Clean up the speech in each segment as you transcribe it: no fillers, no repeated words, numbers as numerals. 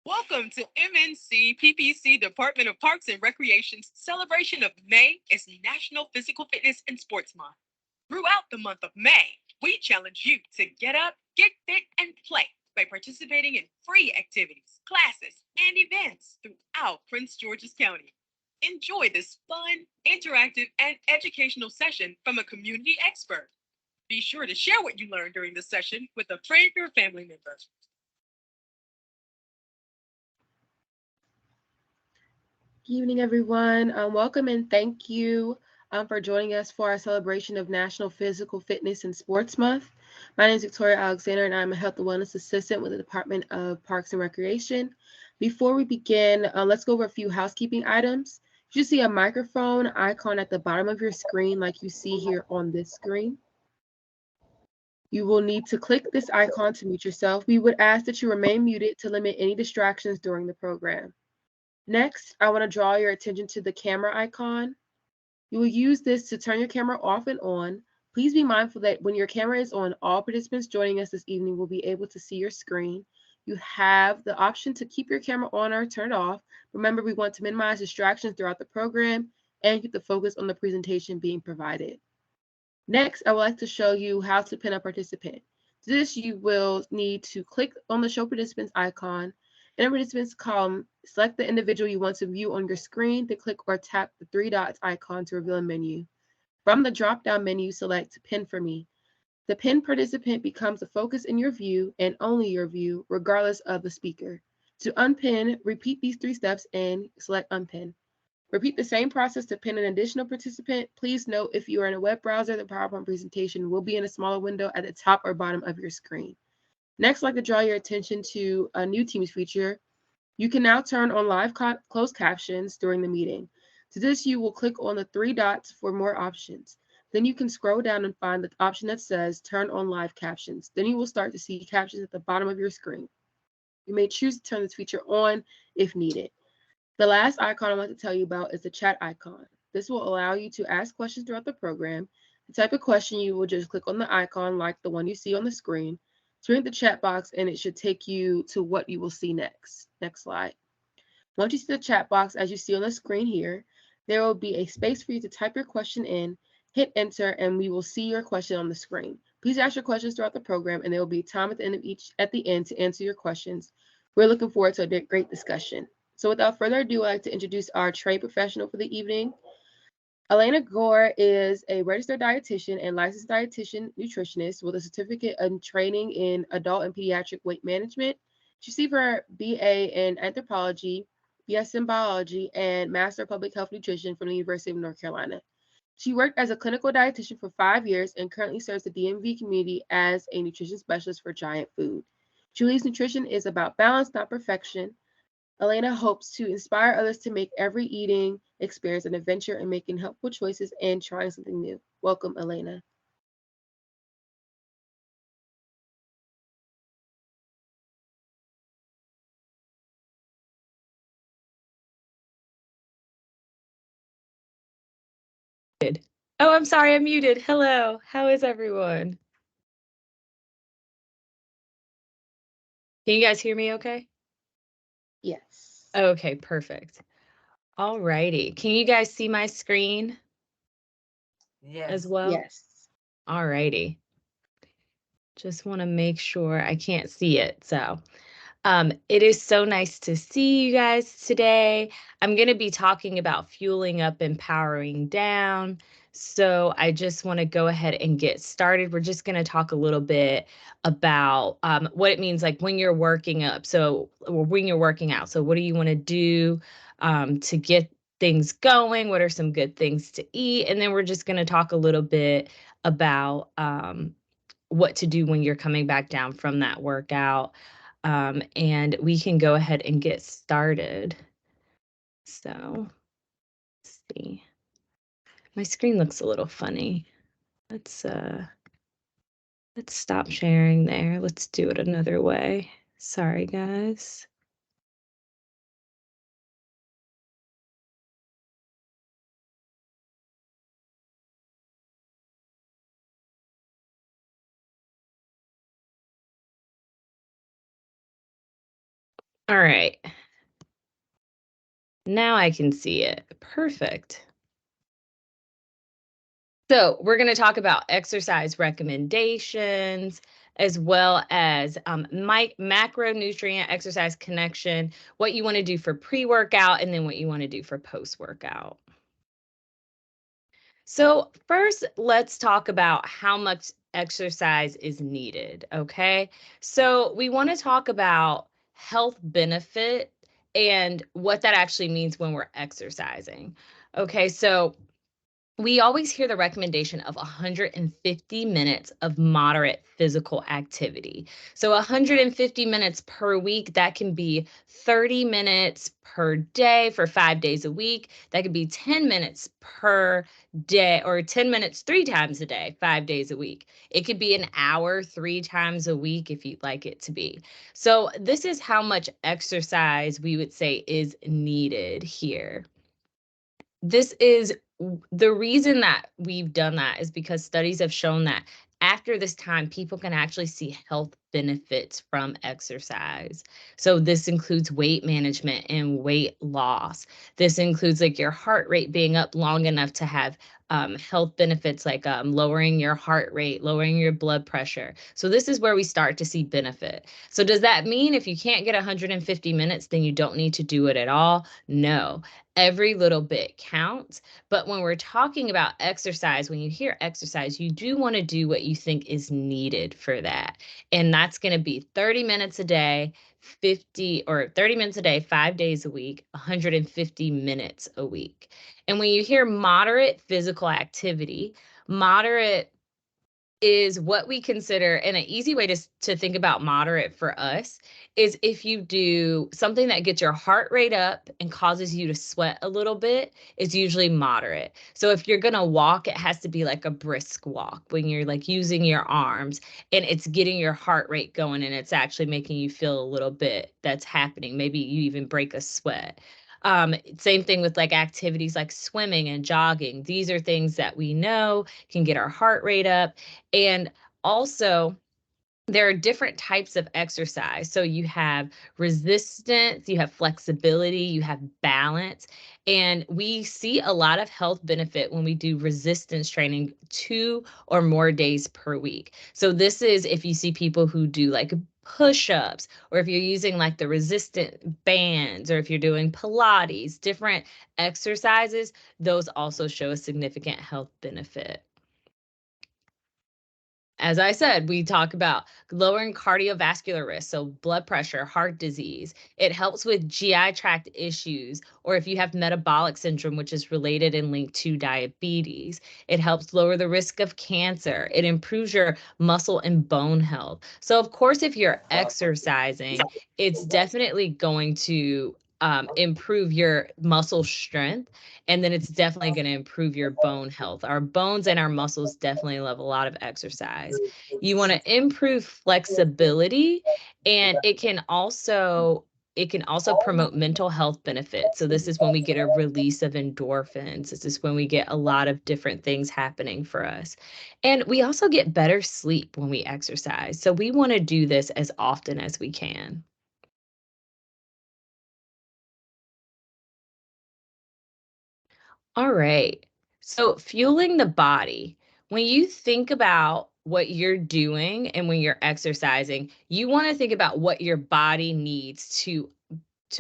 Welcome to MNC PPC Department of Parks and Recreation's celebration of May as National Physical Fitness and Sports Month. Throughout the month of May, we challenge you to get up, get fit, and play by participating in free activities, classes, and events throughout Prince George's County. Enjoy this fun, interactive, and educational session from a community expert. Be sure to share what you learned during the session with a friend or family member. Good evening, everyone. Welcome and thank you for joining us for our celebration of National Physical Fitness and Sports Month. My name is Victoria Alexander, and I'm a Health and Wellness Assistant with the Department of Parks and Recreation. Before we begin, let's go over a few housekeeping items. You should see a microphone icon at the bottom of your screen like you see here on this screen. You will need to click this icon to mute yourself. We would ask that you remain muted to limit any distractions during the program. Next, I want to draw your attention to the camera icon. You will use this to turn your camera off and on. Please be mindful that when your camera is on, all participants joining us this evening will be able to see your screen. You have the option to keep your camera on or turn it off. Remember, we want to minimize distractions throughout the program and keep the focus on the presentation being provided. Next, I would like to show you how to pin a participant. To this, you will need to click on the Show Participants icon. In the Participants column, select the individual you want to view on your screen to click or tap the three dots icon to reveal a menu. From the drop-down menu, select Pin for Me. The pinned participant becomes the focus in your view and only your view, regardless of the speaker. To unpin, repeat these 3 steps and select Unpin. Repeat the same process to pin an additional participant. Please note if you are in a web browser, the PowerPoint presentation will be in a smaller window at the top or bottom of your screen. Next, I'd like to draw your attention to a new Teams feature. You can now turn on live closed captions during the meeting. To this, you will click on the 3 dots for more options. Then you can scroll down and find the option that says Turn on Live Captions. Then you will start to see captions at the bottom of your screen. You may choose to turn this feature on if needed. The last icon I want to tell you about is the chat icon. This will allow you to ask questions throughout the program. To type a question, you will just click on the icon like the one you see on the screen. Turn the chat box and it should take you to what you will see next. Next slide. Once you see the chat box, as you see on the screen here, there will be a space for you to type your question in, hit enter, and we will see your question on the screen. Please ask your questions throughout the program, and there will be time at the end to answer your questions. We're looking forward to a great discussion. So without further ado, I'd like to introduce our trained professional for the evening. Elena Gore is a registered dietitian and licensed dietitian nutritionist with a certificate in training in adult and pediatric weight management. She received her BA in anthropology, BS in biology, and Master of Public Health Nutrition from the University of North Carolina. She worked as a clinical dietitian for 5 years and currently serves the DMV community as a nutrition specialist for Giant Food. She believes nutrition is about balance, not perfection. Elena hopes to inspire others to make every eating experience an adventure and making helpful choices and trying something new. Welcome, Elena. Oh, I'm sorry, I'm muted. Hello, how is everyone? Can you guys hear me okay? Yes. Okay, perfect. All righty. Can you guys see my screen as well? Yes. All righty. Just want to make sure I can't see it. So it is so nice to see you guys today. I'm going to be talking about fueling up and powering down. So I just want to go ahead and get started. We're just going to talk a little bit about what it means like when you're working up. So or when you're working out. So what do you want to do to get things going? What are some good things to eat? And then we're just going to talk a little bit about what to do when you're coming back down from that workout. And we can go ahead and get started. So let's see. My screen looks a little funny. Let's stop sharing there. Let's do it another way. Sorry, guys. All right. Now I can see it. Perfect. So we're going to talk about exercise recommendations as well as macronutrient exercise connection, what you want to do for pre-workout, and then what you want to do for post-workout. So first, let's talk about how much exercise is needed, okay? So we want to talk about health benefit and what that actually means when we're exercising. Okay, so we always hear the recommendation of 150 minutes of moderate physical activity. So 150 minutes per week, that can be 30 minutes per day for 5 days a week. That could be 10 minutes per day or 10 minutes 3 times a day, 5 days a week. It could be an hour 3 times a week if you'd like it to be. So this is how much exercise we would say is needed here. This is the reason that we've done that is because studies have shown that after this time, people can actually see health benefits from exercise. So this includes weight management and weight loss. This includes like your heart rate being up long enough to have health benefits like lowering your heart rate, lowering your blood pressure. So this is where we start to see benefit. So does that mean if you can't get 150 minutes, then you don't need to do it at all? No, every little bit counts. But when we're talking about exercise, when you hear exercise, you do want to do what you think is needed for that. And that's going to be 30 minutes a day, 30 minutes a day, 5 days a week, 150 minutes a week. And when you hear moderate physical activity, moderate is what we consider, and an easy way to think about moderate for us is if you do something that gets your heart rate up and causes you to sweat a little bit, is usually moderate. So if you're gonna walk, it has to be like a brisk walk when you're like using your arms and it's getting your heart rate going and it's actually making you feel a little bit that's happening. Maybe you even break a sweat. Same thing with like activities like swimming and jogging. These are things that we know can get our heart rate up. And also, there are different types of exercise. So you have resistance, you have flexibility, you have balance. And we see a lot of health benefit when we do resistance training 2 or more days per week. So this is if you see people who do like push-ups, or if you're using like the resistant bands, or if you're doing Pilates, different exercises, those also show a significant health benefit. As I said, we talk about lowering cardiovascular risk, so blood pressure, heart disease. It helps with GI tract issues, or if you have metabolic syndrome, which is related and linked to diabetes. It helps lower the risk of cancer. It improves your muscle and bone health. So, of course, if you're exercising, it's definitely going to improve your muscle strength, and then it's definitely going to improve your bone health. Our bones and our muscles definitely love a lot of exercise. You want to improve flexibility, and it can also promote mental health benefits. So this is when we get a release of endorphins. This is when we get a lot of different things happening for us. And we also get better sleep when we exercise. So we want to do this as often as we can. All right. So fueling the body, when you think about what you're doing and when you're exercising, you want to think about what your body needs to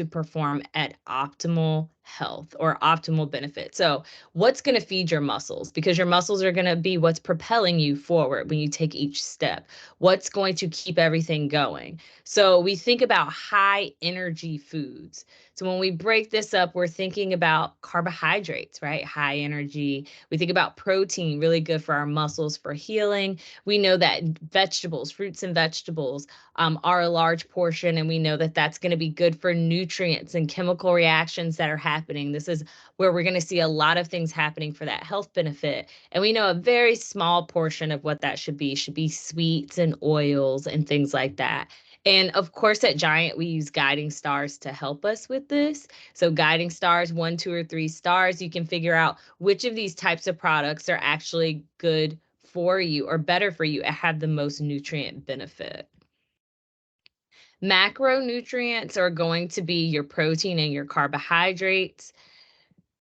perform at optimal health or optimal benefit. So, what's going to feed your muscles? Because your muscles are going to be what's propelling you forward when you take each step. What's going to keep everything going? So, we think about high energy foods. So, when we break this up, we're thinking about carbohydrates, right? High energy. We think about protein, really good for our muscles for healing. We know that vegetables, fruits and vegetables, are a large portion, and we know that that's going to be good for nutrients and chemical reactions that are happening. This is where we're going to see a lot of things happening for that health benefit. And we know a very small portion of what that should be sweets and oils and things like that. And of course, at Giant, we use guiding stars to help us with this. So guiding stars, 1, 2, or 3 stars, you can figure out which of these types of products are actually good for you or better for you and have the most nutrient benefit. Macronutrients are going to be your protein and your carbohydrates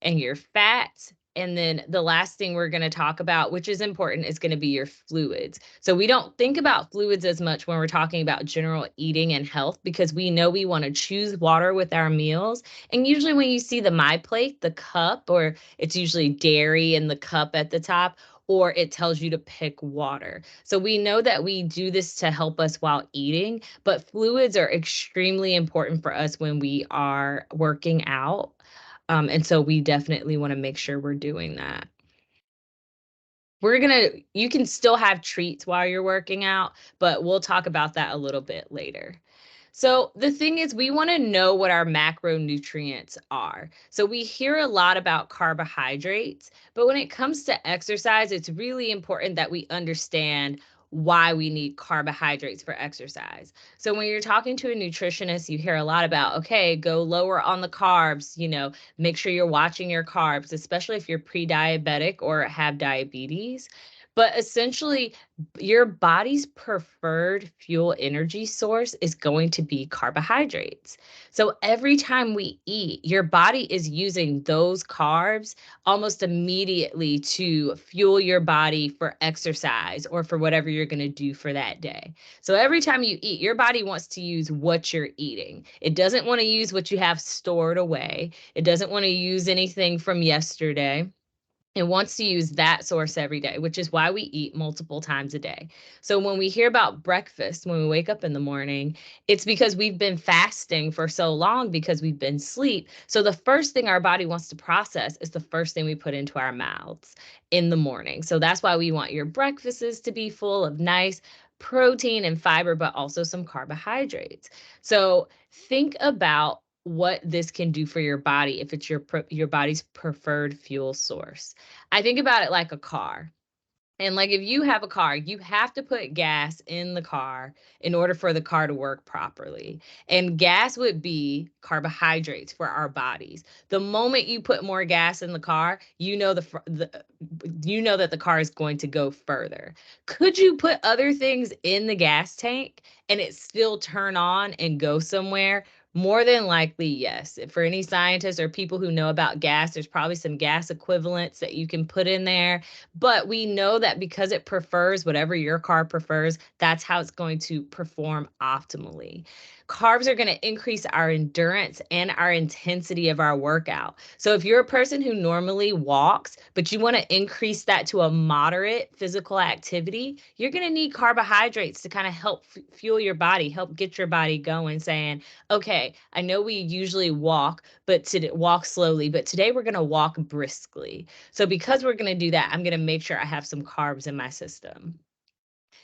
and your fats. And then the last thing we're going to talk about, which is important, is going to be your fluids. So we don't think about fluids as much when we're talking about general eating and health, because we know we want to choose water with our meals. And usually when you see the My Plate, the cup, or it's usually dairy in the cup at the top, or it tells you to pick water. So we know that we do this to help us while eating, but fluids are extremely important for us when we are working out. And so we definitely want to make sure we're doing that. You can still have treats while you're working out, but we'll talk about that a little bit later. So the thing is, we want to know what our macronutrients are. So we hear a lot about carbohydrates, but when it comes to exercise, it's really important that we understand why we need carbohydrates for exercise. So when you're talking to a nutritionist, you hear a lot about, okay, go lower on the carbs, make sure you're watching your carbs, especially if you're pre-diabetic or have diabetes. But essentially, your body's preferred fuel energy source is going to be carbohydrates. So every time we eat, your body is using those carbs almost immediately to fuel your body for exercise or for whatever you're going to do for that day. So every time you eat, your body wants to use what you're eating. It doesn't want to use what you have stored away. It doesn't want to use anything from yesterday. It wants to use that source every day, which is why we eat multiple times a day. So when we hear about breakfast, when we wake up in the morning, it's because we've been fasting for so long because we've been asleep. So the first thing our body wants to process is the first thing we put into our mouths in the morning. So that's why we want your breakfasts to be full of nice protein and fiber, but also some carbohydrates. So think about what this can do for your body if it's your body's preferred fuel source. I think about it like a car. And like if you have a car, you have to put gas in the car in order for the car to work properly. And gas would be carbohydrates for our bodies. The moment you put more gas in the car, you know that the car is going to go further. Could you put other things in the gas tank and it still turn on and go somewhere? More than likely, yes. For any scientists or people who know about gas, there's probably some gas equivalents that you can put in there. But we know that because it prefers whatever your car prefers, that's how it's going to perform optimally. Carbs are going to increase our endurance and our intensity of our workout. So if you're a person who normally walks, but you want to increase that to a moderate physical activity, you're going to need carbohydrates to kind of help fuel your body, help get your body going, saying, okay, I know we usually walk, but to walk slowly, but today we're going to walk briskly. So because we're going to do that, I'm going to make sure I have some carbs in my system.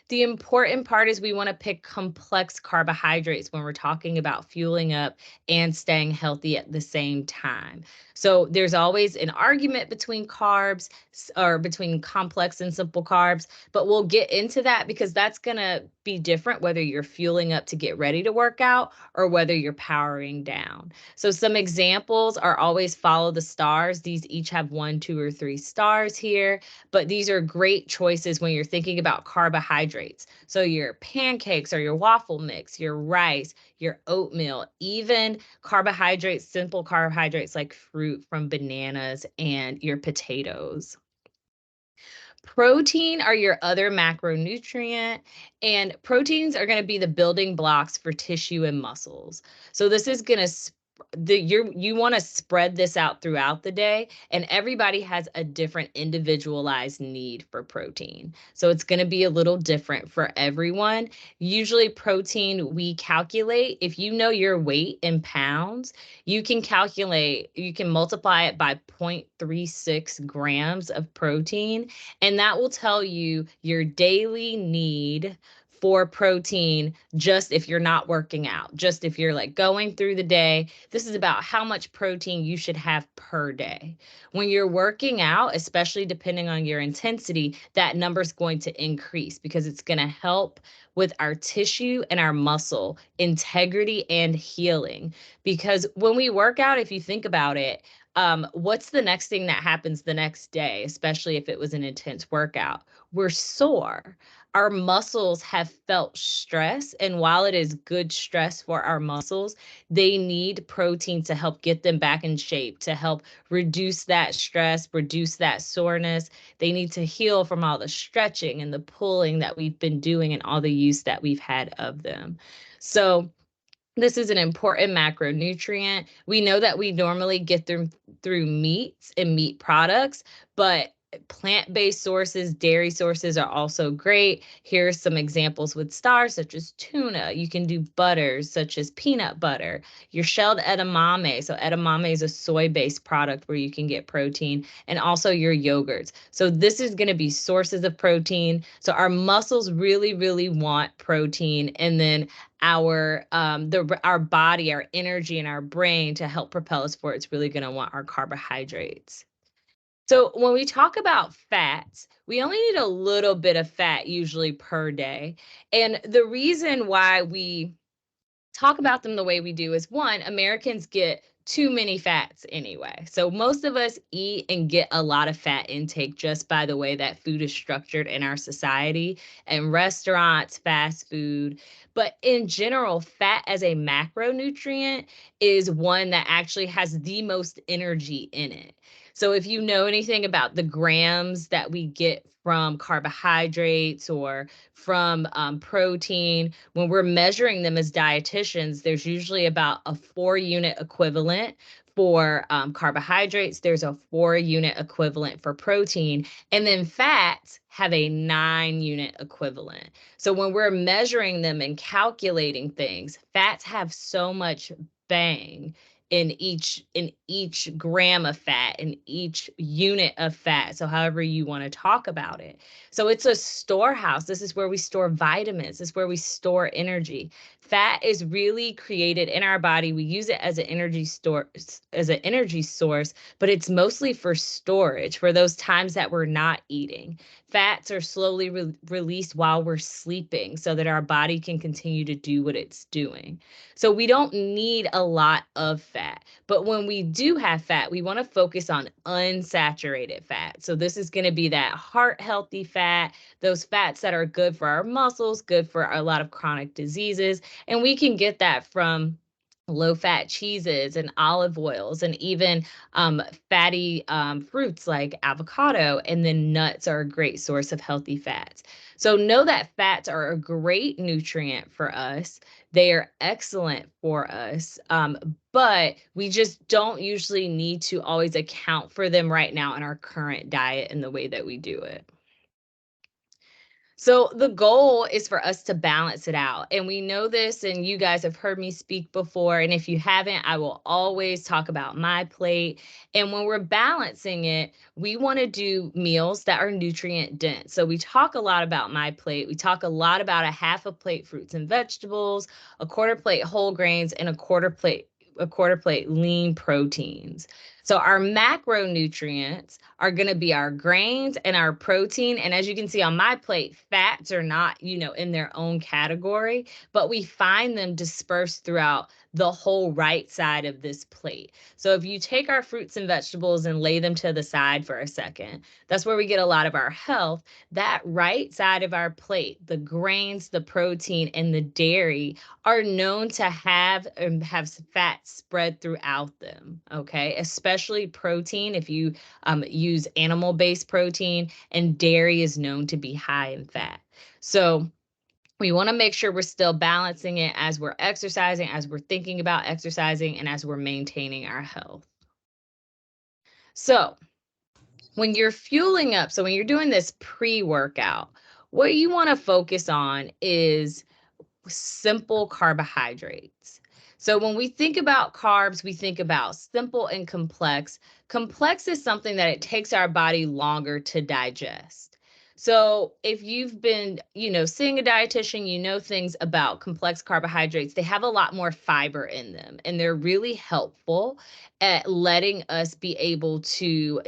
The important part is we want to pick complex carbohydrates when we're talking about fueling up and staying healthy at the same time. So there's always an argument between carbs or between complex and simple carbs, but we'll get into that because that's going to be different whether you're fueling up to get ready to work out or whether you're powering down. So some examples are always follow the stars. These each have 1, 2, or 3 stars here, but these are great choices when you're thinking about carbohydrates. So your pancakes or your waffle mix, your rice, your oatmeal, even carbohydrates, simple carbohydrates like fruit from bananas and your potatoes. Protein are your other macronutrient, and proteins are going to be the building blocks for tissue and muscles. So this is going to you want to spread this out throughout the day, and everybody has a different individualized need for protein. So it's going to be a little different for everyone. Usually protein we calculate, if you know your weight in pounds, you can multiply it by 0.36 grams of protein, and that will tell you your daily need for protein, just if you're not working out, just if you're like going through the day. This is about how much protein you should have per day. When you're working out, especially depending on your intensity, that number is going to increase because it's going to help with our tissue and our muscle integrity and healing. Because when we work out, if you think about it, what's the next thing that happens the next day, especially if it was an intense workout? We're sore. our muscles have felt stress. And while it is good stress for our muscles, they need protein to help get them back in shape, to help reduce that stress, reduce that soreness. They need to heal from all the stretching and the pulling that we've been doing and all the use that we've had of them. So this is an important macronutrient. We know that we normally get them through meats and meat products, but plant-based sources, dairy sources are also great. Here are some examples with stars, such as tuna. You can do butters, such as peanut butter. Your shelled edamame. So edamame is a soy-based product where you can get protein, and also your yogurts. So this is going to be sources of protein. So our muscles really, really want protein, and then our body, our energy, and our brain to help propel us forward, it's really going to want our carbohydrates. So when we talk about fats, we only need a little bit of fat usually per day. And the reason why we talk about them the way we do is, one, Americans get too many fats anyway. So most of us eat and get a lot of fat intake just by the way that food is structured in our society and restaurants, fast food. But in general, fat as a macronutrient is one that actually has the most energy in it. So if you know anything about the grams that we get from carbohydrates or from protein, when we're measuring them as dietitians, there's usually about a 4-unit equivalent for carbohydrates. There's a 4-unit equivalent for protein. And then fats have a 9-unit equivalent. So when we're measuring them and calculating things, fats have so much bang in each gram of fat, in each unit of fat. So however you want to talk about it. So it's a storehouse. This is where we store vitamins. This is where we store energy. Fat is really created in our body. We use it as an energy source, but it's mostly for storage, for those times that we're not eating. Fats are slowly released while we're sleeping so that our body can continue to do what it's doing. So we don't need a lot of fat. But when we do have fat, we want to focus on unsaturated fat. So this is going to be that heart healthy fat, those fats that are good for our muscles, good for a lot of chronic diseases. And we can get that from low fat cheeses and olive oils, and even fatty fruits like avocado, and then nuts are a great source of healthy fats. So know that fats are a great nutrient for us. They are excellent for us, but we just don't usually need to always account for them right now in our current diet and the way that we do it. So the goal is for us to balance it out. And we know this, and you guys have heard me speak before. And if you haven't, I will always talk about my plate. And when we're balancing it, we want to do meals that are nutrient dense. So we talk a lot about my plate. We talk a lot about a half a plate fruits and vegetables, a quarter plate whole grains, and a quarter plate lean proteins. So our macronutrients are going to be our grains and our protein. And as you can see on my plate, fats are not, in their own category, but we find them dispersed throughout the whole right side of this plate. So if you take our fruits and vegetables and lay them to the side for a second, that's where we get a lot of our health. That right side of our plate, the grains, the protein, and the dairy are known to have fat spread throughout them, okay? Especially protein, if you use animal-based protein, and dairy is known to be high in fat. So we want to make sure we're still balancing it as we're exercising, as we're thinking about exercising, and as we're maintaining our health. So when you're fueling up, so when you're doing this pre-workout, what you want to focus on is simple carbohydrates. So when we think about carbs, we think about simple and complex. Complex is something that it takes our body longer to digest. So if you've been, seeing a dietitian, you know things about complex carbohydrates. They have a lot more fiber in them, and they're really helpful at letting us be able to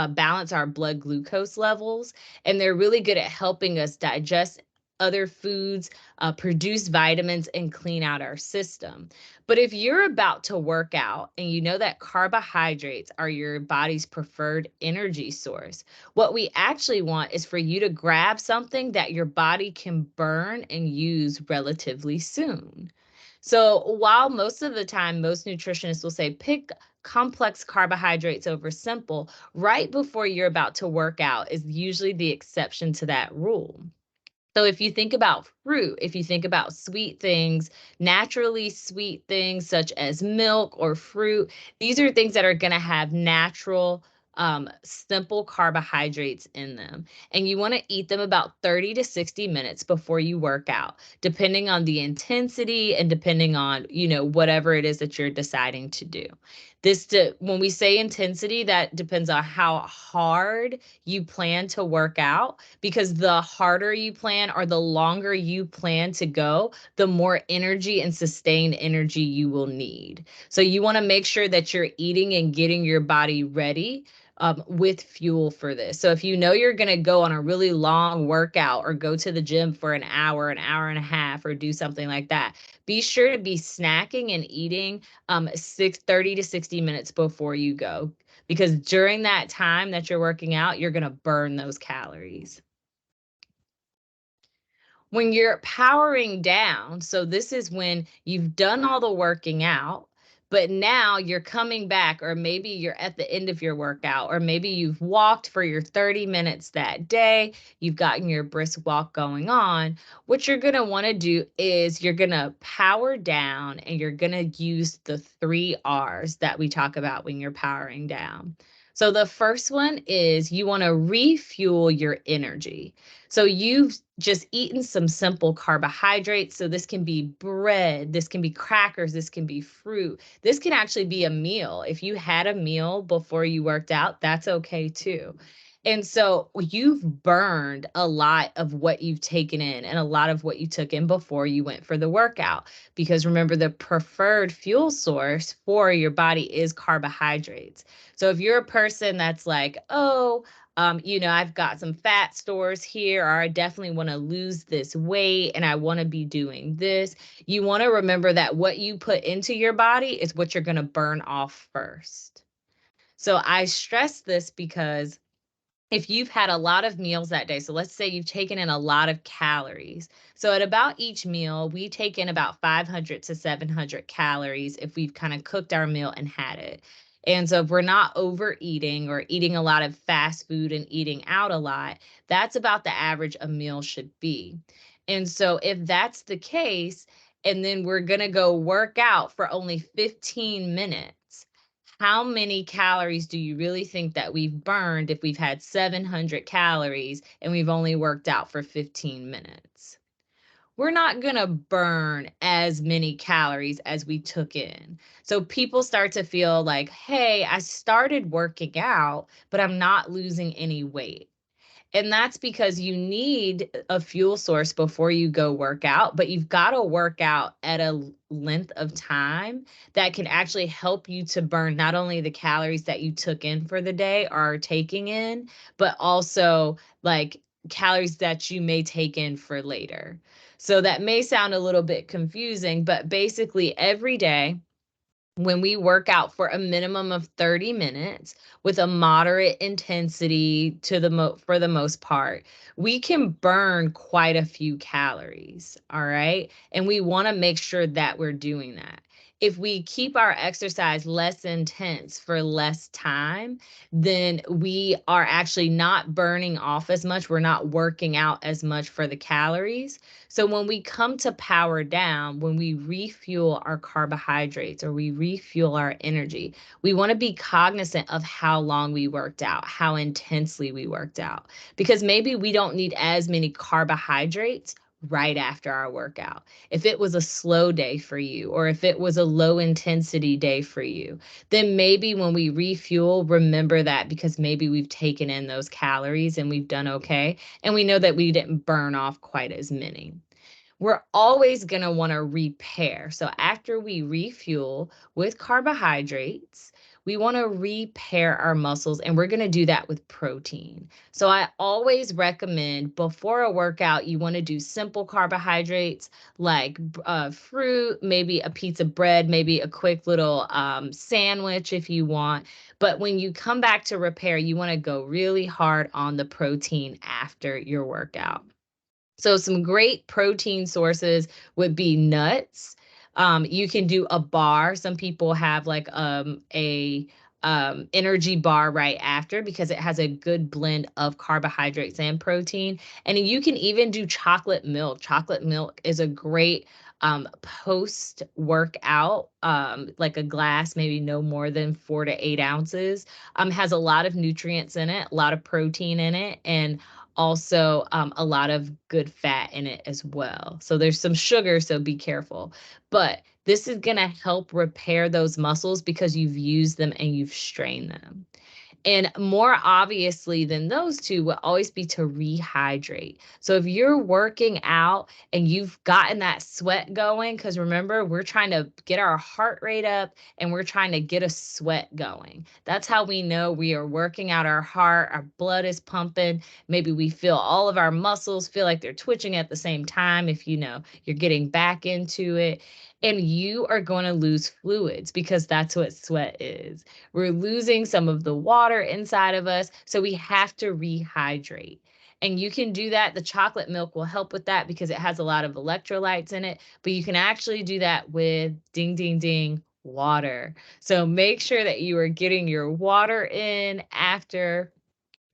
balance our blood glucose levels. And they're really good at helping us digest other foods, produce vitamins, and clean out our system. But if you're about to work out and you know that carbohydrates are your body's preferred energy source, what we actually want is for you to grab something that your body can burn and use relatively soon. So while most of the time, most nutritionists will say pick complex carbohydrates over simple, right before you're about to work out is usually the exception to that rule. So if you think about fruit, if you think about sweet things, naturally sweet things such as milk or fruit, these are things that are going to have natural, simple carbohydrates in them. And you want to eat them about 30 to 60 minutes before you work out, depending on the intensity and depending on, whatever it is that you're deciding to do. When we say intensity, that depends on how hard you plan to work out, because the harder you plan or the longer you plan to go, the more energy and sustained energy you will need. So you want to make sure that you're eating and getting your body ready with fuel for this. So if you know you're going to go on a really long workout or go to the gym for an hour and a half, or do something like that, be sure to be snacking and eating 30 to 60 minutes before you go, because during that time that you're working out, you're going to burn those calories. When you're powering down, so this is when you've done all the working out, but now you're coming back, or maybe you're at the end of your workout, or maybe you've walked for your 30 minutes that day, you've gotten your brisk walk going on. What you're going to want to do is you're going to power down, and you're going to use the 3 R's that we talk about when you're powering down. So the first one is you want to refuel your energy. So you've just eaten some simple carbohydrates. So this can be bread, this can be crackers, this can be fruit. This can actually be a meal. If you had a meal before you worked out, that's okay too. And so you've burned a lot of what you've taken in and a lot of what you took in before you went for the workout. Because remember, the preferred fuel source for your body is carbohydrates. So if you're a person that's like, oh, I've got some fat stores here, or I definitely want to lose this weight and I want to be doing this, you want to remember that what you put into your body is what you're going to burn off first. So I stress this because if you've had a lot of meals that day, so let's say you've taken in a lot of calories. So at about each meal, we take in about 500 to 700 calories if we've kind of cooked our meal and had it. And so if we're not overeating or eating a lot of fast food and eating out a lot, that's about the average a meal should be. And so if that's the case, and then we're going to go work out for only 15 minutes, how many calories do you really think that we've burned if we've had 700 calories and we've only worked out for 15 minutes? We're not going to burn as many calories as we took in. So people start to feel like, hey, I started working out, but I'm not losing any weight. And that's because you need a fuel source before you go work out, but you've got to work out at a length of time that can actually help you to burn not only the calories that you took in for the day or are taking in, but also like calories that you may take in for later. So that may sound a little bit confusing, but basically every day, when we work out for a minimum of 30 minutes with a moderate intensity for the most part, we can burn quite a few calories, all right? And we want to make sure that we're doing that. If we keep our exercise less intense for less time, then we are actually not burning off as much. We're not working out as much for the calories. So when we come to power down, when we refuel our carbohydrates or we refuel our energy, we want to be cognizant of how long we worked out, how intensely we worked out, because maybe we don't need as many carbohydrates right after our workout. If it was a slow day for you, or if it was a low intensity day for you, then maybe when we refuel, remember that, because maybe we've taken in those calories and we've done okay. And we know that we didn't burn off quite as many. We're always going to want to repair. So after we refuel with carbohydrates, We want to repair our muscles, and we're going to do that with protein. So I always recommend before a workout, you want to do simple carbohydrates like fruit, maybe a piece of bread, maybe a quick little sandwich if you want. But when you come back to repair, you want to go really hard on the protein after your workout. So some great protein sources would be nuts. You can do a bar. Some people have like a energy bar right after because it has a good blend of carbohydrates and protein. And you can even do chocolate milk. Chocolate milk is a great post workout, like a glass, maybe no more than 4 to 8 ounces. Has a lot of nutrients in it, a lot of protein in it, and also a lot of good fat in it as well. So there's some sugar, so be careful. But this is going to help repair those muscles because you've used them and you've strained them. And more obviously than those two will always be to rehydrate. So if you're working out and you've gotten that sweat going, because remember, we're trying to get our heart rate up and we're trying to get a sweat going. That's how we know we are working out our heart, our blood is pumping. Maybe we feel all of our muscles feel like they're twitching at the same time if you know you're getting back into it. And you are going to lose fluids because that's what sweat is. We're losing some of the water inside of us, so we have to rehydrate. And you can do that. The chocolate milk will help with that because it has a lot of electrolytes in it, but you can actually do that with ding, ding, ding, water. So make sure that you are getting your water in after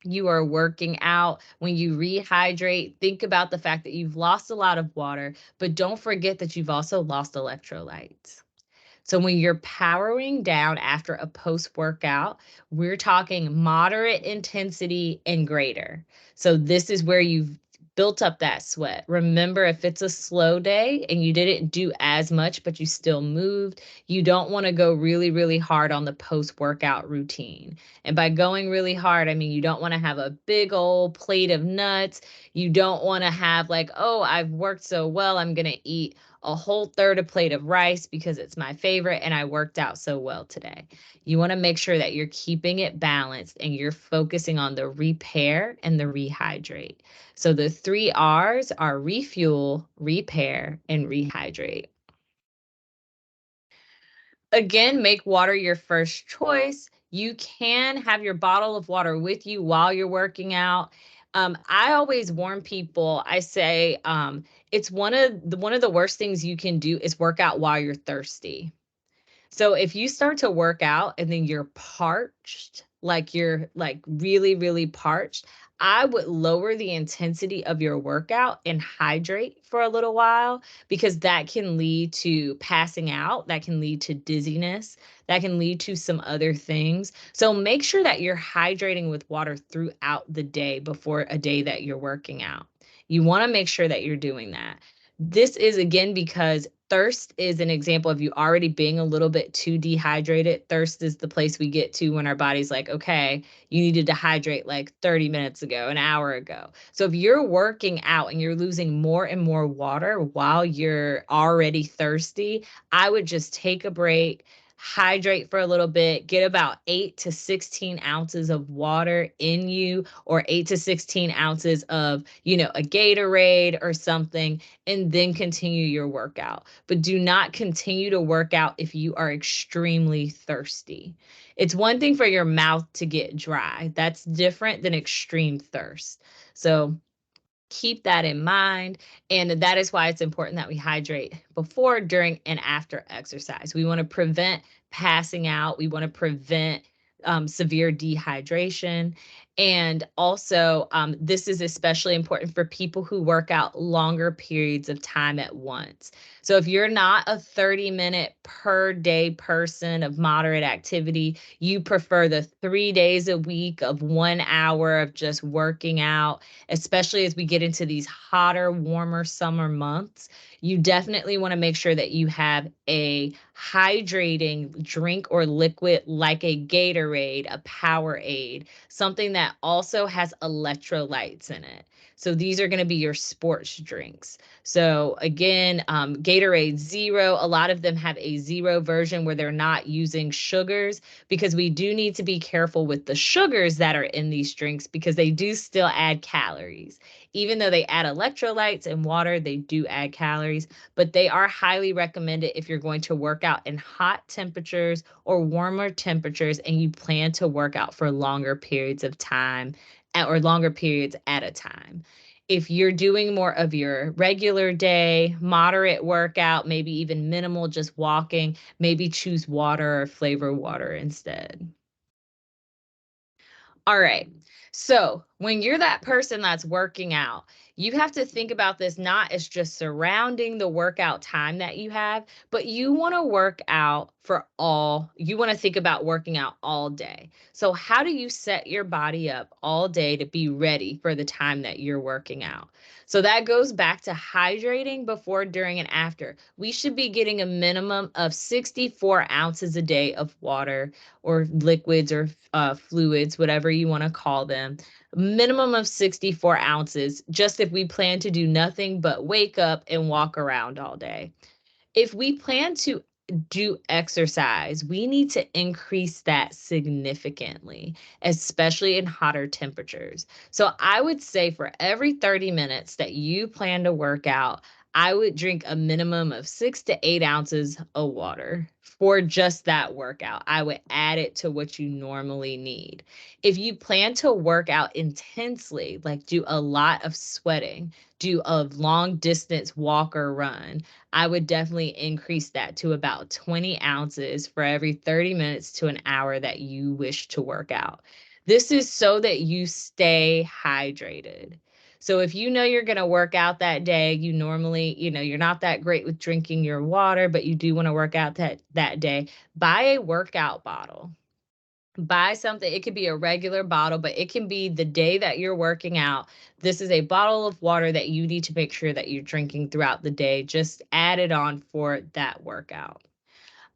you are working out. When you rehydrate, think about the fact that you've lost a lot of water, but don't forget that you've also lost electrolytes. So when you're powering down after a post workout, we're talking moderate intensity and greater. So this is where you've built up that sweat. Remember, if it's a slow day and you didn't do as much, but you still moved, you don't want to go really, really hard on the post workout routine. And by going really hard, I mean, you don't want to have a big old plate of nuts. You don't want to have like, oh, I've worked so well, I'm going to eat a whole third a plate of rice because it's my favorite and I worked out so well today. You want to make sure that you're keeping it balanced and you're focusing on the repair and the rehydrate. So the 3 R's are refuel, repair, and rehydrate. Again, make water your first choice. You can have your bottle of water with you while you're working out. I always warn people, I say, it's one of the worst things you can do is work out while you're thirsty. So if you start to work out and then you're parched, like you're like really, really parched, I would lower the intensity of your workout and hydrate for a little while because that can lead to passing out, that can lead to dizziness, that can lead to some other things. So make sure that you're hydrating with water throughout the day before a day that you're working out. You want to make sure that you're doing that. This is again because thirst is an example of you already being a little bit too dehydrated. Thirst is the place we get to when our body's like, okay, you needed to hydrate like 30 minutes ago, an hour ago. So if you're working out and you're losing more and more water while you're already thirsty, I would just take a break, hydrate for a little bit, get about 8 to 16 ounces of water in you, or 8 to 16 ounces of, a Gatorade or something, and then continue your workout. But do not continue to work out if you are extremely thirsty. It's one thing for your mouth to get dry. That's different than extreme thirst. So keep that in mind. And that is why it's important that we hydrate before, during, and after exercise. We want to prevent passing out. We want to prevent severe dehydration. And also, this is especially important for people who work out longer periods of time at once. So if you're not a 30-minute per day person of moderate activity, you prefer the 3 days a week of 1 hour of just working out, especially as we get into these hotter, warmer summer months, you definitely want to make sure that you have a hydrating drink or liquid like a Gatorade, a Powerade, something that also has electrolytes in it. So these are going to be your sports drinks. So again, Gatorade Zero, a lot of them have a zero version where they're not using sugars, because we do need to be careful with the sugars that are in these drinks, because they do still add calories. Even though they add electrolytes and water, they do add calories, but they are highly recommended if you're going to work out in hot temperatures or warmer temperatures and you plan to work out for longer periods of time or longer periods at a time. If you're doing more of your regular day, moderate workout, maybe even minimal, just walking, maybe choose water or flavor water instead. All right. So when you're that person that's working out, you have to think about this not as just surrounding the workout time that you have, but you want to work out you want to think about working out all day. So how do you set your body up all day to be ready for the time that you're working out? So that goes back to hydrating before, during, and after. We should be getting a minimum of 64 ounces a day of water or liquids or fluids, whatever you want to call them. Minimum of 64 ounces, just if we plan to do nothing but wake up and walk around all day. If we plan to do exercise, we need to increase that significantly, especially in hotter temperatures. So I would say for every 30 minutes that you plan to work out, I would drink a minimum of 6 to 8 ounces of water for just that workout. I would add it to what you normally need. If you plan to work out intensely, like do a lot of sweating, do a long distance walk or run, I would definitely increase that to about 20 ounces for every 30 minutes to an hour that you wish to work out. This is so that you stay hydrated. So if you know you're going to work out that day, you normally, you're not that great with drinking your water, but you do want to work out that day, buy a workout bottle. Buy something. It could be a regular bottle, but it can be the day that you're working out. This is a bottle of water that you need to make sure that you're drinking throughout the day. Just add it on for that workout.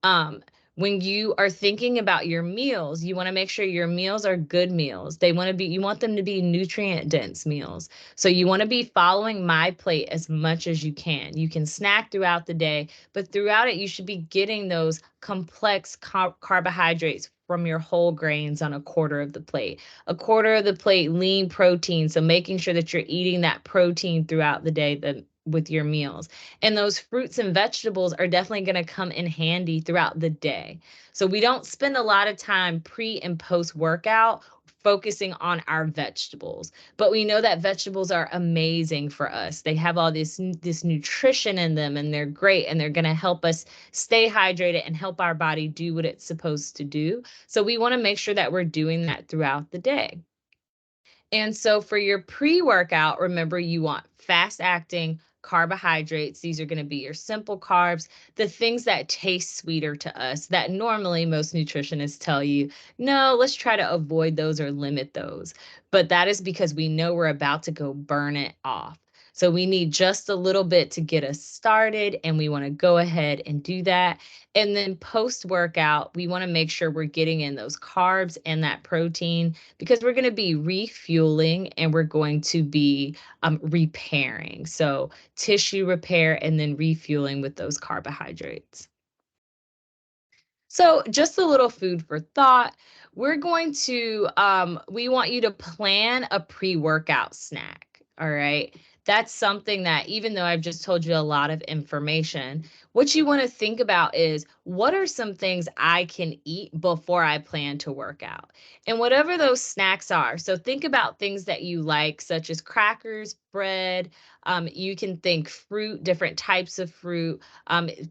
Um, when you are thinking about your meals, you want to make sure your meals are good meals. You want them to be nutrient dense meals. So you want to be following My Plate as much as you can. You can snack throughout the day, but throughout it, you should be getting those complex carbohydrates from your whole grains on a quarter of the plate. A quarter of the plate, lean protein. So making sure that you're eating that protein throughout the day with your meals. And those fruits and vegetables are definitely going to come in handy throughout the day. So we don't spend a lot of time pre and post workout focusing on our vegetables, but we know that vegetables are amazing for us. They have all this nutrition in them, and they're great, and they're going to help us stay hydrated and help our body do what it's supposed to do. So we want to make sure that we're doing that throughout the day. And so for your pre-workout, remember you want fast acting carbohydrates. These are going to be your simple carbs, the things that taste sweeter to us that normally most nutritionists tell you, no, let's try to avoid those or limit those. But that is because we know we're about to go burn it off. So we need just a little bit to get us started, and we want to go ahead and do that. And then post-workout, we want to make sure we're getting in those carbs and that protein, because we're going to be refueling and we're going to be repairing. So tissue repair and then refueling with those carbohydrates. So just a little food for thought. We want you to plan a pre-workout snack. All right. That's something that, even though I've just told you a lot of information, what you want to think about is, what are some things I can eat before I plan to work out? And whatever those snacks are. So think about things that you like, such as crackers, bread. You can think fruit, different types of fruit.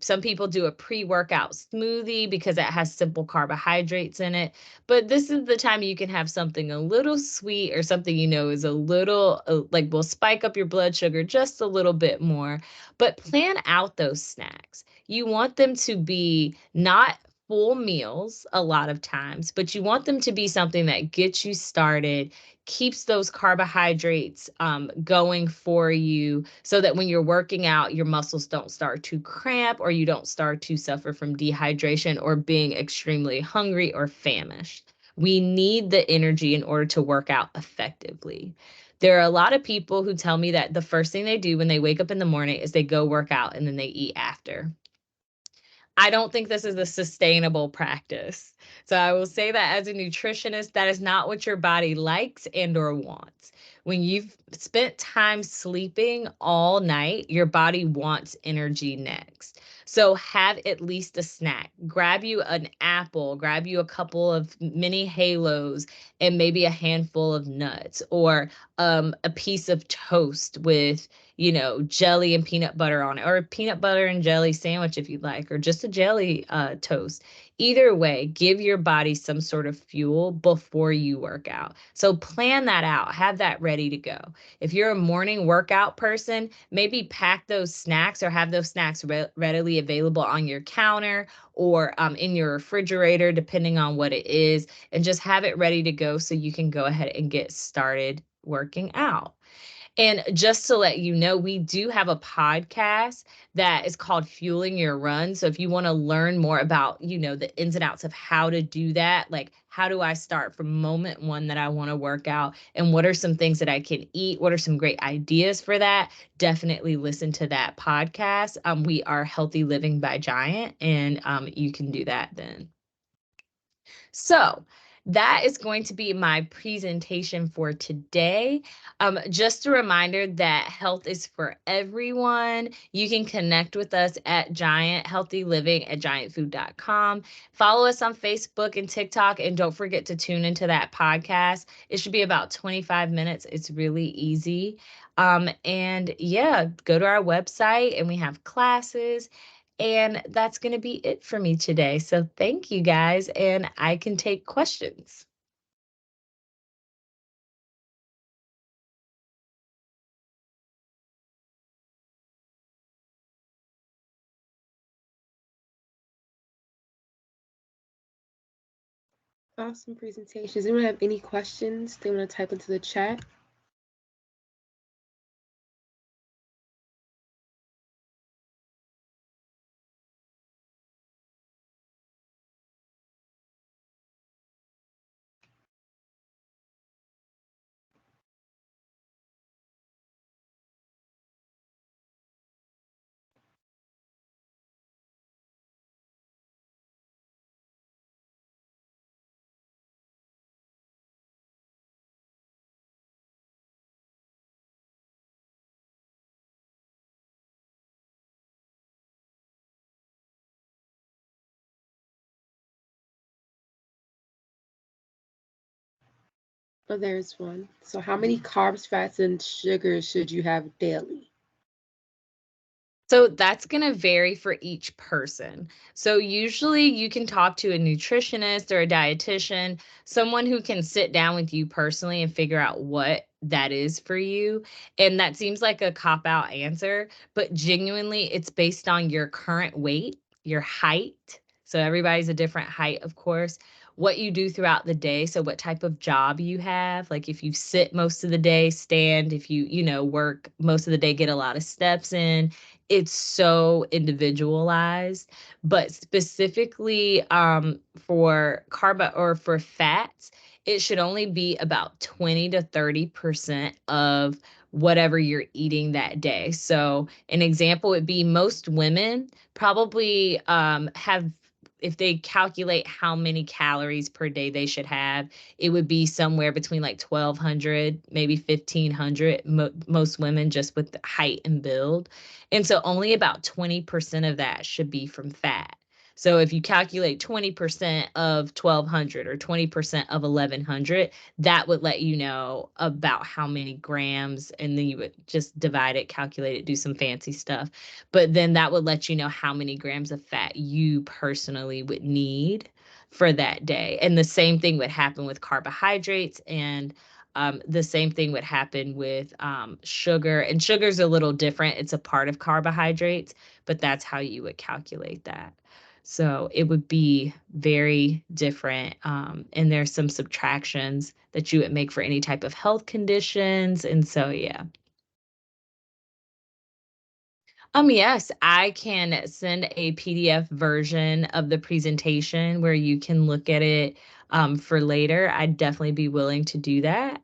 Some people do a pre-workout smoothie because it has simple carbohydrates in it. But this is the time you can have something a little sweet, or something is a little will spike up your blood sugar just a little bit more. But plan out those snacks. You want them to be not full meals a lot of times, but you want them to be something that gets you started, keeps those carbohydrates going for you, so that when you're working out, your muscles don't start to cramp, or you don't start to suffer from dehydration or being extremely hungry or famished. We need the energy in order to work out effectively. There are a lot of people who tell me that the first thing they do when they wake up in the morning is they go work out and then they eat after. I don't think this is a sustainable practice. So I will say that as a nutritionist, that is not what your body likes and or wants. When you've spent time sleeping all night, your body wants energy next. So have at least a snack. Grab you an apple, grab you a couple of mini halos and maybe a handful of nuts, or a piece of toast with, jelly and peanut butter on it, or a peanut butter and jelly sandwich if you'd like, or just a jelly toast. Either way, give your body some sort of fuel before you work out. So plan that out, have that ready to go. If you're a morning workout person, maybe pack those snacks or have those snacks readily available on your counter or in your refrigerator, depending on what it is, and just have it ready to go so you can go ahead and get started working out. And just to let you know, we do have a podcast that is called Fueling Your Run. So if you want to learn more about, the ins and outs of how to do that, like how do I start from moment one that I want to work out, and what are some things that I can eat? What are some great ideas for that? Definitely listen to that podcast. We are Healthy Living by Giant, and you can do that then. So that is going to be my presentation for today. Just a reminder that health is for everyone. You can connect with us at Giant Healthy Living at giantfood.com. Follow us on Facebook and TikTok, and don't forget to tune into that podcast. It should be about 25 minutes. It's really easy. And yeah, go to our website and we have classes. And that's going to be it for me today. So thank you guys, and I can take questions. Awesome presentation. Does anyone have any questions they want to type into the chat? Oh, there's one. So how many carbs, fats, and sugars should you have daily? So that's going to vary for each person. So usually you can talk to a nutritionist or a dietitian, someone who can sit down with you personally and figure out what that is for you. And that seems like a cop-out answer, but genuinely it's based on your current weight, your height. So everybody's a different height, of course. What you do throughout the day. So what type of job you have. Like if you sit most of the day, stand, if you, work most of the day, get a lot of steps in. It's so individualized, but specifically for carb or for fats, it should only be about 20 to 30% of whatever you're eating that day. So an example would be most women probably have, if they calculate how many calories per day they should have, it would be somewhere between like 1,200, maybe 1,500, most women just with height and build. And so only about 20% of that should be from fat. So if you calculate 20% of 1,200 or 20% of 1,100, that would let you know about how many grams, and then you would just divide it, calculate it, do some fancy stuff. But then that would let you know how many grams of fat you personally would need for that day. And the same thing would happen with carbohydrates, and the same thing would happen with sugar. And sugar's a little different. It's a part of carbohydrates, but that's how you would calculate that. So it would be very different. And there's some subtractions that you would make for any type of health conditions. And so, yeah. Yes, I can send a PDF version of the presentation where you can look at it for later. I'd definitely be willing to do that.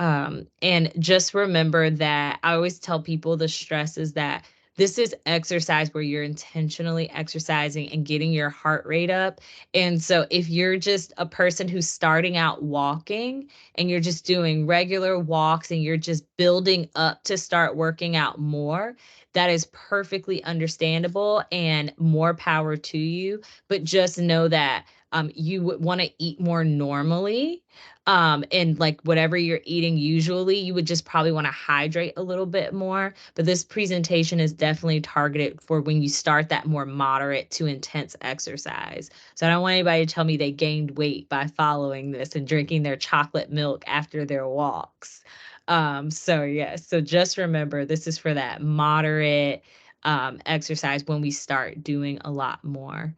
And just remember that I always tell people the stress is that this is exercise where you're intentionally exercising and getting your heart rate up. And so if you're just a person who's starting out walking and you're just doing regular walks and you're just building up to start working out more, that is perfectly understandable and more power to you. But just know that you would want to eat more normally, and like whatever you're eating usually, you would just probably want to hydrate a little bit more. But this presentation is definitely targeted for when you start that more moderate to intense exercise. So I don't want anybody to tell me they gained weight by following this and drinking their chocolate milk after their walks. So yes, so just remember this is for that moderate exercise when we start doing a lot more.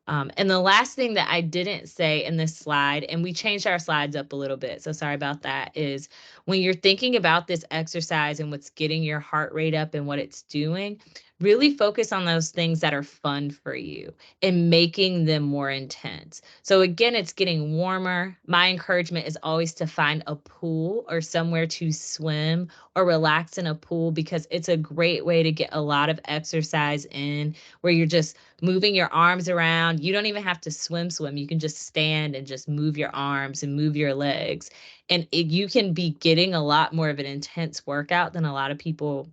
And the last thing that I didn't say in this slide, and we changed our slides up a little bit, so sorry about that, is when you're thinking about this exercise and what's getting your heart rate up and what it's doing, really focus on those things that are fun for you and making them more intense. So again, it's getting warmer. My encouragement is always to find a pool or somewhere to swim or relax in a pool, because it's a great way to get a lot of exercise in, where you're just moving your arms around. You don't even have to swim. You can just stand and just move your arms and move your legs. And you can be getting a lot more of an intense workout than a lot of people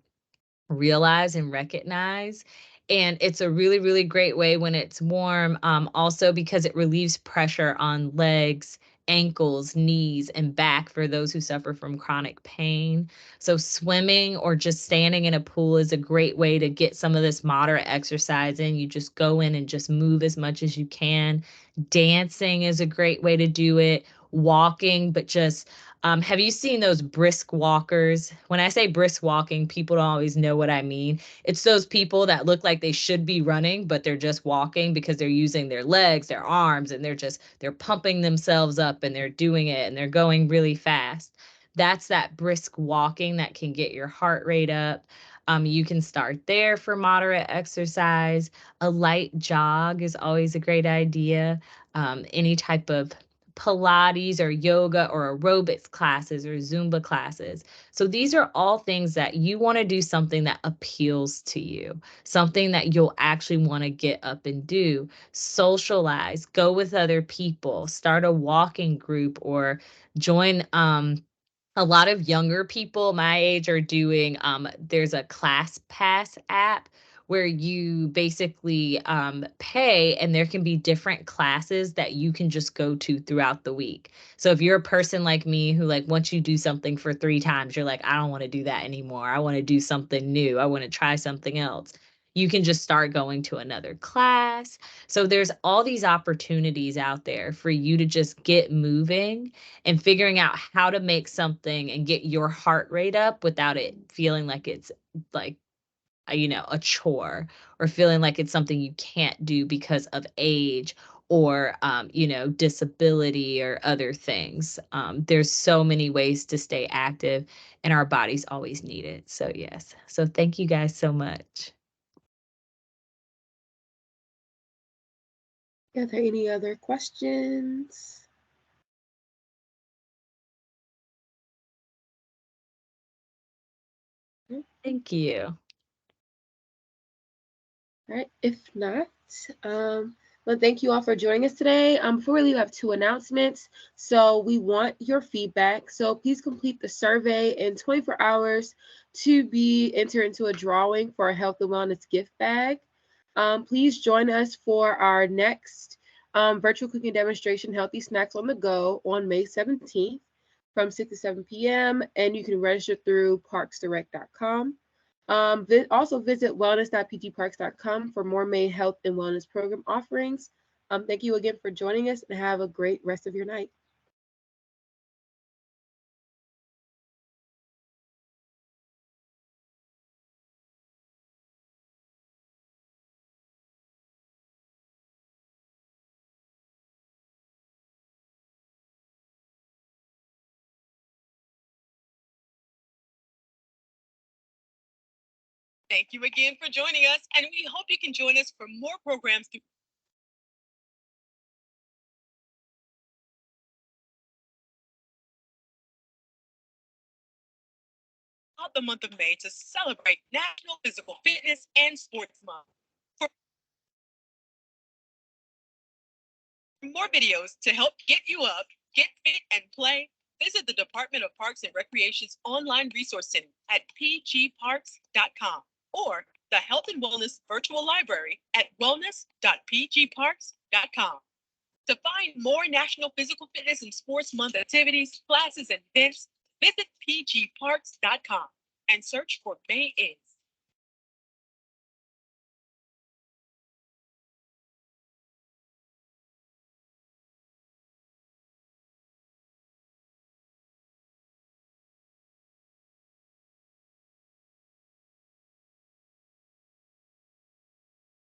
realize and recognize. And it's a really, really great way when it's warm, also because it relieves pressure on legs, ankles, knees, and back for those who suffer from chronic pain. So swimming or just standing in a pool is a great way to get some of this moderate exercise in. You just go in and just move as much as you can. Dancing is a great way to do it. Walking, but just have you seen those brisk walkers? When I say brisk walking, people don't always know what I mean. It's those people that look like they should be running, but they're just walking because they're using their legs, their arms, and they're pumping themselves up and they're doing it and they're going really fast. That's that brisk walking that can get your heart rate up. You can start there for moderate exercise. A light jog is always a great idea. Any type of Pilates or yoga or aerobics classes or Zumba classes. So these are all things that you want to do, something that appeals to you, something that you'll actually want to get up and do. Socialize, go with other people, start a walking group, or join a lot of younger people my age are doing, there's a class pass app where you basically pay, and there can be different classes that you can just go to throughout the week. So if you're a person like me who, like, once you do something for 3 times, you're like, I don't want to do that anymore, I want to do something new, I want to try something else, you can just start going to another class. So there's all these opportunities out there for you to just get moving and figuring out how to make something and get your heart rate up without it feeling like it's like a chore, or feeling like it's something you can't do because of age or disability or other things. There's so many ways to stay active, and our bodies always need it. So yes, so thank you guys so much. Are there any other questions? Thank you. All right, if not, well, thank you all for joining us today. Before we leave, I have 2 announcements. So we want your feedback. So please complete the survey in 24 hours to be entered into a drawing for a health and wellness gift bag. Please join us for our next virtual cooking demonstration, Healthy Snacks on the Go, on May 17th from 6 to 7 p.m. And you can register through parksdirect.com. Also visit wellness.pgparks.com for more May health and wellness program offerings. Thank you again for joining us, and have a great rest of your night. Thank you again for joining us, and we hope you can join us for more programs through the month of May to celebrate National Physical Fitness and Sports Month. For more videos to help get you up, get fit, and play, visit the Department of Parks and Recreation's online resource center at pgparks.com or the Health and Wellness Virtual Library at wellness.pgparks.com. To find more National Physical Fitness and Sports Month activities, classes, and events, visit pgparks.com and search for May In.